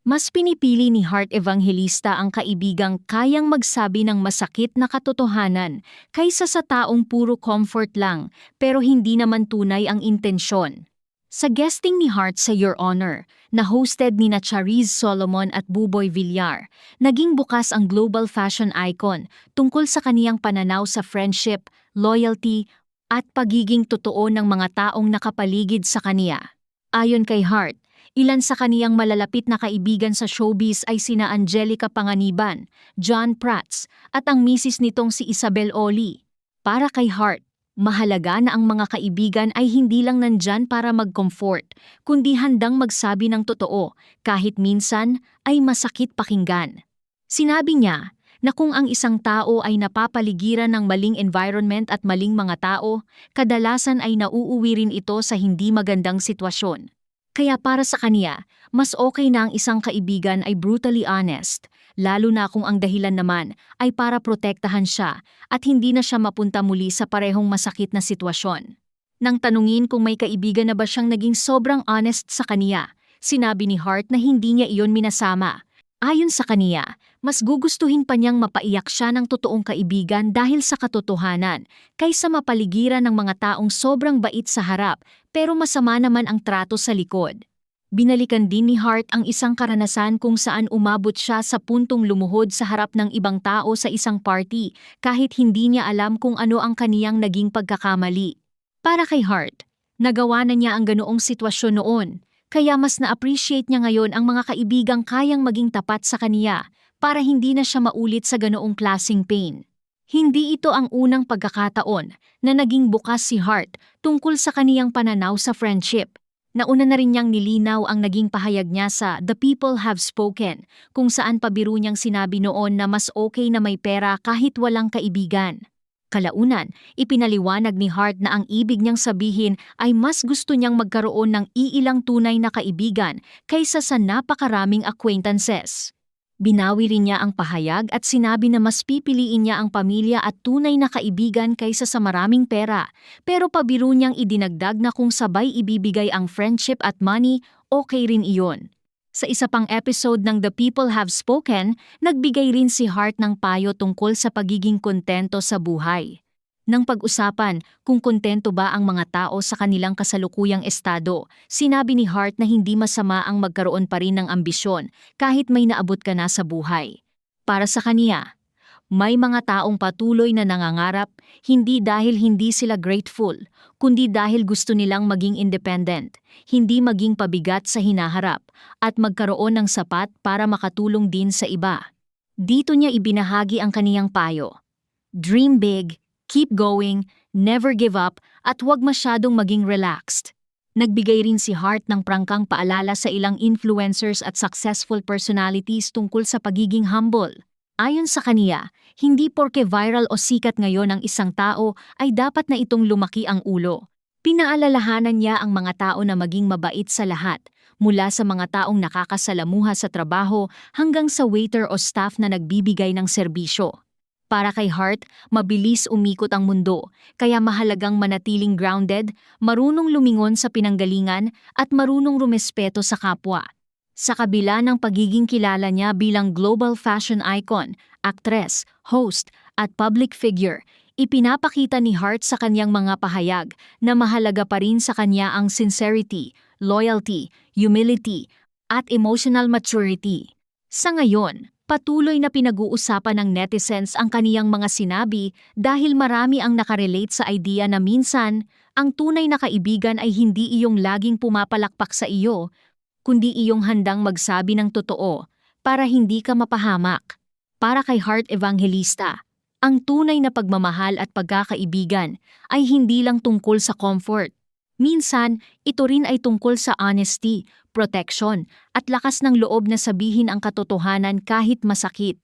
Mas pinipili ni Heart Evangelista ang kaibigang kayang magsabi ng masakit na katotohanan kaysa sa taong puro comfort lang pero hindi naman tunay ang intensyon. Sa guesting ni Heart sa Your Honor, na hosted ni na Charisse Solomon at Buboy Villar, naging bukas ang global fashion icon tungkol sa kaniyang pananaw sa friendship, loyalty, at pagiging totoo ng mga taong nakapaligid sa kaniya. Ayon kay Heart, ilan sa kaniyang malalapit na kaibigan sa showbiz ay sina Angelica Panganiban, John Prats, at ang misis nitong si Isabel Oli. Para kay Heart, mahalaga na ang mga kaibigan ay hindi lang nandyan para mag-comfort, kundi handang magsabi ng totoo, kahit minsan ay masakit pakinggan. Sinabi niya na kung ang isang tao ay napapaligiran ng maling environment at maling mga tao, kadalasan ay nauuwi rin ito sa hindi magandang sitwasyon. Kaya para sa kaniya, mas okay na ang isang kaibigan ay brutally honest, lalo na kung ang dahilan naman ay para protektahan siya at hindi na siya mapunta muli sa parehong masakit na sitwasyon. Nang tanungin kung may kaibigan na ba siyang naging sobrang honest sa kaniya, sinabi ni Hart na hindi niya iyon minasama. Ayon sa kaniya, mas gugustuhin pa niyang mapaiyak siya ng totoong kaibigan dahil sa katotohanan, kaysa mapaligiran ng mga taong sobrang bait sa harap pero masama naman ang trato sa likod. Binalikan din ni Hart ang isang karanasan kung saan umabot siya sa puntong lumuhod sa harap ng ibang tao sa isang party kahit hindi niya alam kung ano ang kaniyang naging pagkakamali. Para kay Hart, nagawa na niya ang ganoong sitwasyon noon, kaya mas na-appreciate niya ngayon ang mga kaibigang kayang maging tapat sa kaniya para hindi na siya maulit sa ganoong klaseng pain. Hindi ito ang unang pagkakataon na naging bukas si Hart tungkol sa kaniyang pananaw sa friendship. Nauna na rin niyang nilinaw ang naging pahayag niya sa The People Have Spoken, kung saan pabiro niyang sinabi noon na mas okay na may pera kahit walang kaibigan. Kalaunan, ipinaliwanag ni Hart na ang ibig niyang sabihin ay mas gusto niyang magkaroon ng iilang tunay na kaibigan kaysa sa napakaraming acquaintances. Binawi rin niya ang pahayag at sinabi na mas pipiliin niya ang pamilya at tunay na kaibigan kaysa sa maraming pera, pero pabiro niyang idinagdag na kung sabay ibibigay ang friendship at money, okay rin iyon. Sa isa pang episode ng The People Have Spoken, nagbigay rin si Hart ng payo tungkol sa pagiging kontento sa buhay. Nang pag-usapan kung kontento ba ang mga tao sa kanilang kasalukuyang estado, sinabi ni Hart na hindi masama ang magkaroon pa rin ng ambisyon kahit may naabot ka na sa buhay. Para sa kaniya, may mga taong patuloy na nangangarap hindi dahil hindi sila grateful, kundi dahil gusto nilang maging independent, hindi maging pabigat sa hinaharap, at magkaroon ng sapat para makatulong din sa iba. Dito niya ibinahagi ang kaniyang payo. Dream big, keep going, never give up, at huwag masyadong maging relaxed. Nagbigay rin si Hart ng prangkang paalala sa ilang influencers at successful personalities tungkol sa pagiging humble. Ayon sa kaniya, hindi porke viral o sikat ngayon ang isang tao ay dapat na itong lumaki ang ulo. Pinaalalahanan niya ang mga tao na maging mabait sa lahat, mula sa mga taong nakakasalamuha sa trabaho hanggang sa waiter o staff na nagbibigay ng serbisyo. Para kay Hart, mabilis umikot ang mundo, kaya mahalagang manatiling grounded, marunong lumingon sa pinanggalingan at marunong rumespeto sa kapwa. Sa kabila ng pagiging kilala niya bilang global fashion icon, actress, host, at public figure, ipinapakita ni Hart sa kanyang mga pahayag na mahalaga pa rin sa kanya ang sincerity, loyalty, humility, at emotional maturity. Sa ngayon, patuloy na pinag-uusapan ng netizens ang kaniyang mga sinabi dahil marami ang nakarelate sa idea na minsan, ang tunay na kaibigan ay hindi iyong laging pumapalakpak sa iyo, kundi iyong handang magsabi ng totoo para hindi ka mapahamak. Para kay Hart Evangelista, ang tunay na pagmamahal at pagkakaibigan ay hindi lang tungkol sa comfort. Minsan, ito rin ay tungkol sa honesty, protection, at lakas ng loob na sabihin ang katotohanan kahit masakit.